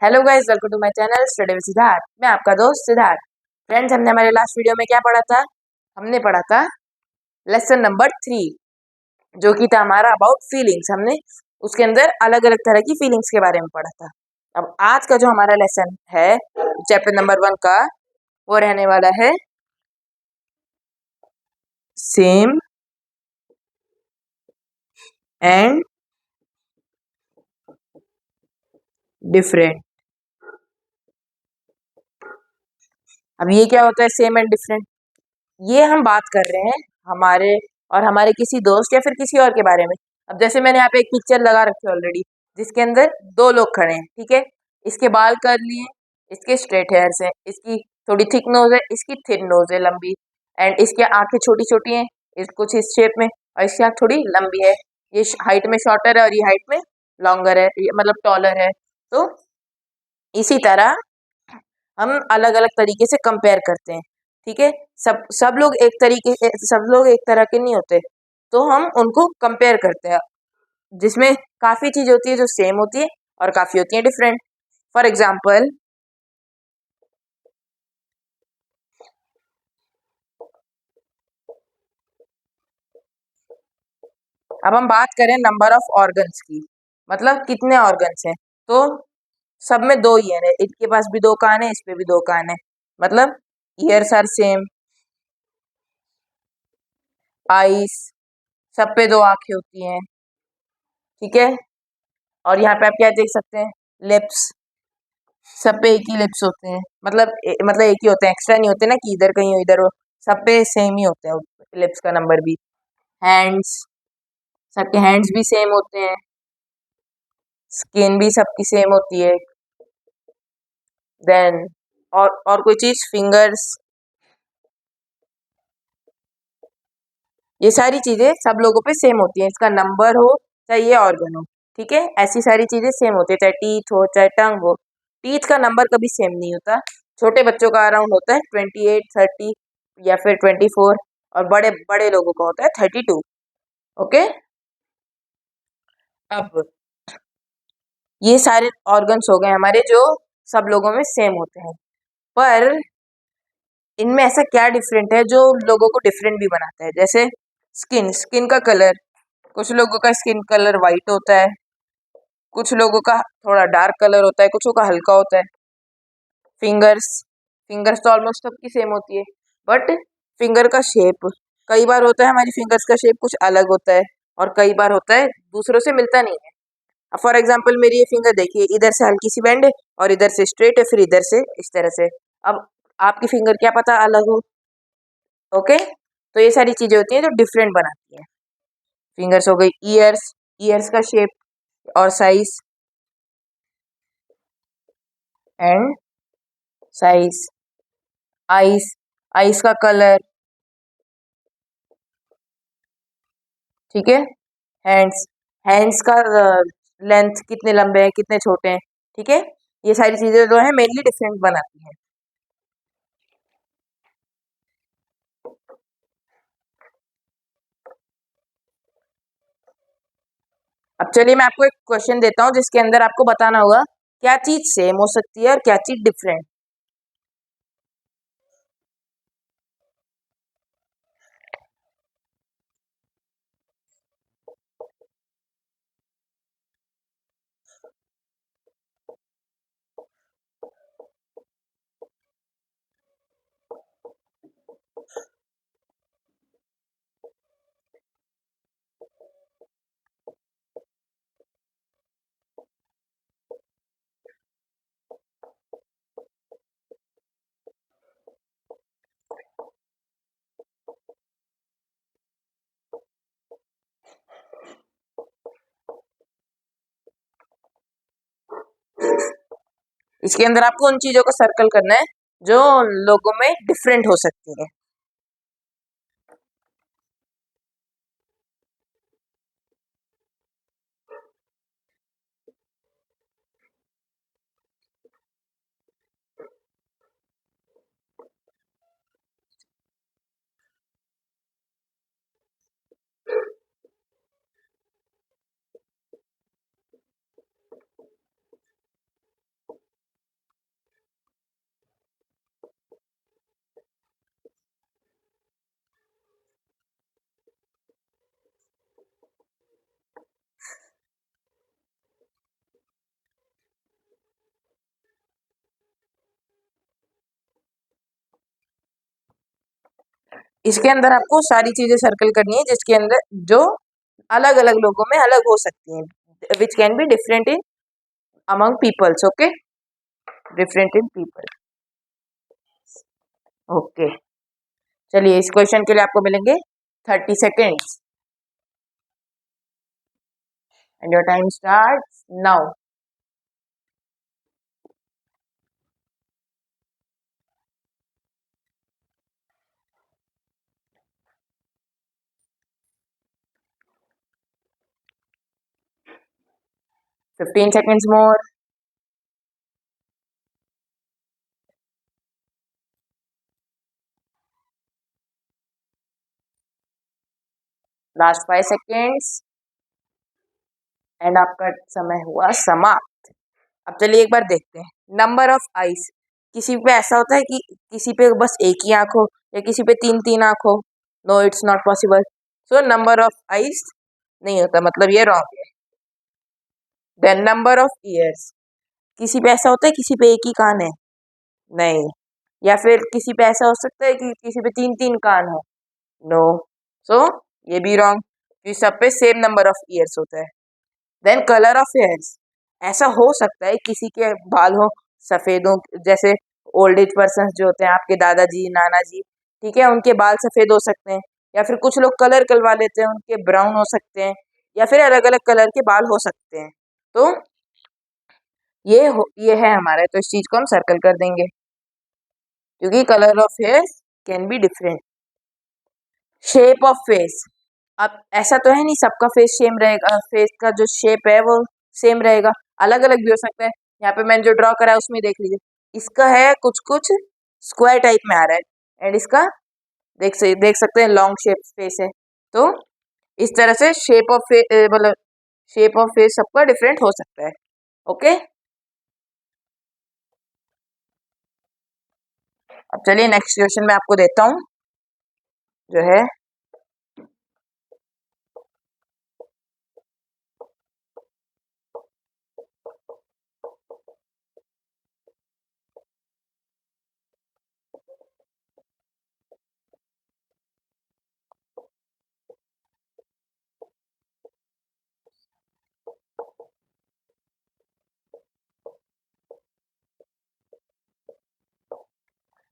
Hello guys, welcome to my channel study with Siddharth. मैं आपका दोस्त सिद्धार्थ। फ्रेंड्स, हमने हमारे लास्ट वीडियो में क्या पढ़ा था? हमने पढ़ा था लेसन नंबर 3, जो कि था हमारा अबाउट फीलिंग्स। हमने उसके अंदर अलग अलग तरह की फीलिंग्स के बारे में पढ़ा था। अब आज का जो हमारा लेसन है चैप्टर नंबर 1 का, वो रहने वाला है सेम एंड डिफरेंट। अब ये क्या होता है सेम एंड डिफरेंट? ये हम बात कर रहे हैं हमारे और हमारे किसी दोस्त या फिर किसी और के बारे में। अब जैसे मैंने यहाँ पे एक पिक्चर लगा रखी है ऑलरेडी, जिसके अंदर दो लोग खड़े हैं, ठीक है। इसके बाल कर्ली हैं, इसके स्ट्रेट हेयर्स हैं, इसकी थोड़ी थिक नोज है, इसकी थिन नोज है लंबी, एंड इसकी आंखें छोटी छोटी हैं, इस कुछ इस शेप में, और इसकी आंख थोड़ी लंबी है। ये हाइट में शॉर्टर है और ये हाइट में लॉन्गर है, ये मतलब टॉलर है। तो इसी तरह हम अलग अलग तरीके से कंपेयर करते हैं, ठीक है। सब लोग एक तरह के नहीं होते, तो हम उनको कंपेयर करते हैं, जिसमें काफी चीज होती है जो सेम होती है और काफी होती है डिफरेंट। फॉर एग्जाम्पल, अब हम बात करें नंबर ऑफ ऑर्गन्स की, मतलब कितने ऑर्गन्स हैं। तो सब में दो ईयर है, इनके पास भी दो कान है, इस पे भी दो कान है, मतलब ईयर्स आर सेम। आईज, सब पे दो आंखें होती हैं, ठीक है। और यहाँ पे आप क्या देख सकते हैं, लिप्स, सब पे एक ही लिप्स होते हैं, मतलब एक ही होते हैं, एक्स्ट्रा नहीं होते ना कि इधर कहीं हो इधर हो। सब पे सेम ही होते हैं लिप्स का नंबर भी। हैंड्स, सबके हैंड्स भी सेम होते हैं, स्किन भी सबकी सेम होती है। देन और कोई चीज, फिंगर्स, ये सारी चीजें सब लोगों पे सेम होती हैं, इसका नंबर हो चाहे ये ऑर्गन हो, ठीक है। ऐसी सारी चीजें सेम होती है, चाहे टीथ हो चाहे टंग हो। टीथ का नंबर कभी सेम नहीं होता। छोटे बच्चों का अराउंड होता है 28, 30 या फिर 24, और बड़े बड़े लोगों का होता है 32। ओके। अब ये सारे ऑर्गन्स हो गए हमारे जो सब लोगों में सेम होते हैं, पर इनमें ऐसा क्या डिफरेंट है जो लोगों को डिफरेंट भी बनाता है? जैसे स्किन, स्किन का कलर, कुछ लोगों का स्किन कलर वाइट होता है, कुछ लोगों का थोड़ा डार्क कलर होता है, कुछों का हल्का होता है। फिंगर्स, फिंगर्स तो ऑलमोस्ट सबकी सेम होती है, बट फिंगर का शेप कई बार होता है, हमारी फिंगर्स का शेप कुछ अलग होता है, और कई बार होता है दूसरों से मिलता नहीं है। अब फॉर एग्जाम्पल मेरी ये फिंगर देखिए, इधर से हल्की सी बेंड है और इधर से स्ट्रेट है, फिर इधर से इस तरह से। अब आपकी फिंगर क्या पता अलग हो। ओके। तो ये सारी चीजें होती हैं जो डिफरेंट बनाती हैं। फिंगर्स हो गई, ईयर्स, ईयर्स का शेप और size, and size. Eyes, eyes का कलर, ठीक है। हैंड्स, हैंड्स का लेंथ, कितने लंबे हैं कितने छोटे हैं, ठीक है। ये सारी चीजें जो है मेनली डिफरेंट बनाती हैं। अब चलिए मैं आपको एक क्वेश्चन देता हूँ, जिसके अंदर आपको बताना होगा क्या चीज सेम हो सकती है और क्या चीज डिफरेंट। इसके अंदर आपको उन चीजों को सर्कल करना है जो लोगों में डिफरेंट हो सकती है। इसके अंदर आपको सारी चीजें सर्कल करनी है जिसके अंदर जो अलग अलग लोगों में अलग हो सकती हैं, which can be different in among peoples. Okay, different in people. Okay, चलिए इस क्वेश्चन के लिए आपको मिलेंगे 30 seconds and your time starts now. 15 seconds more. Last 5 seconds and आपका समय हुआ समाप्त। अब चलिए एक बार देखते हैं नंबर ऑफ आईज। किसी पे ऐसा होता है कि किसी पे बस एक ही आंख हो या किसी पे 3 आंख हो। No, it's not possible. So number of eyes नहीं होता, मतलब ये रॉन्ग है। देन नंबर ऑफ ईयर्स, किसी पे ऐसा होता है किसी पे एक ही कान है, नहीं। या फिर किसी पे ऐसा हो सकता है कि किसी पे 3 कान हो, नो। सो ये भी रॉन्ग, क्योंकि सब पे सेम नंबर ऑफ ईयर्स होता है। देन कलर ऑफ हेयर्स, ऐसा हो सकता है किसी के बाल हो सफेद हो, जैसे ओल्ड एज पर्सन जो होते हैं आपके दादाजी नाना जी, ठीक है, उनके बाल सफेद हो सकते हैं। या फिर कुछ लोग कलर करवा लेते हैं, उनके ब्राउन हो सकते हैं, या फिर अलग अलग कलर के बाल हो सकते हैं। तो ये है हमारा, तो इस चीज को हम सर्कल कर देंगे क्योंकि colour of hairs can be different. Shape of face, अब ऐसा तो है नहीं सबका फेस सेम रहेगा, फेस का जो शेप है वो सेम रहेगा, अलग अलग भी हो सकता है। यहाँ पे मैंने जो ड्रॉ करा है उसमें देख लीजिए, इसका है कुछ कुछ स्क्वायर टाइप में आ रहा है एंड इसका देख सकते हैं लॉन्ग शेप फेस है। तो इस तरह से शेप ऑफ फेस, मतलब शेप ऑफ फेस सबका डिफरेंट हो सकता है। ओके, अब चलिए नेक्स्ट क्वेश्चन मैं आपको देता हूँ जो है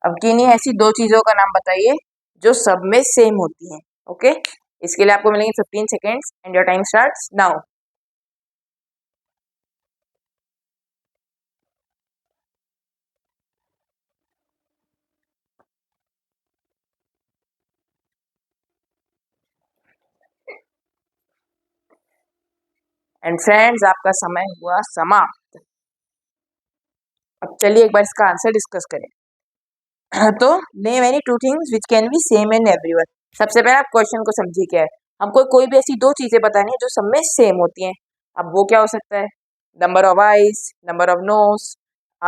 अब किन्हीं ऐसी दो चीजों का नाम बताइए जो सब में सेम होती हैं। ओके, इसके लिए आपको मिलेंगे 15 seconds and your time starts now. And friends आपका समय हुआ समाप्त। अब चलिए एक बार इसका आंसर डिस्कस करें। तो name any two things which can B same in everyone. सबसे पहले आप क्वेश्चन को समझिए क्या है। हमको कोई भी ऐसी दो चीजें बतानी है जो सब में सेम होती हैं। अब वो क्या हो सकता है, number of eyes, number of nose,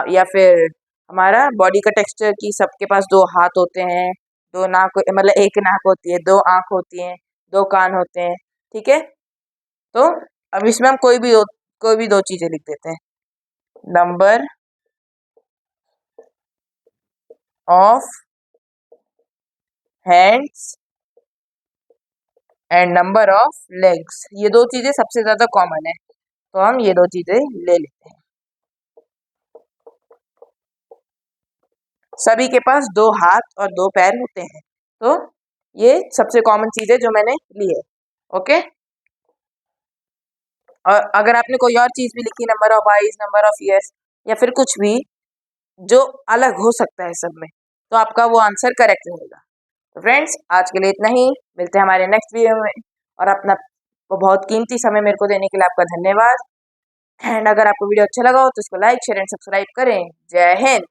या फिर हमारा बॉडी का टेक्सचर की सबके पास 2 हाथ होते हैं, 2 नाक, मतलब एक नाक होती है, 2 आंख होती हैं, 2 कान होते हैं, ठीक है। तो अब इसमें हम कोई भी दो चीजें लिख देते हैं, number of hands and number of legs. ये दो चीजें सबसे ज्यादा कॉमन है, तो हम ये दो चीजें ले लेते हैं। सभी के पास 2 हाथ और 2 पैर होते हैं, तो ये सबसे कॉमन चीज है जो मैंने ली है। ओके, और अगर आपने कोई और चीज भी लिखी, number of eyes, number of years, या फिर कुछ भी जो अलग हो सकता है सब में, तो आपका वो आंसर करेक्ट रहेगा। तो फ्रेंड्स आज के लिए इतना ही, मिलते हैं हमारे नेक्स्ट वीडियो में। और अपना वो बहुत कीमती समय मेरे को देने के लिए आपका धन्यवाद। एंड अगर आपको वीडियो अच्छा लगा हो तो इसको लाइक शेयर एंड सब्सक्राइब करें। जय हिंद।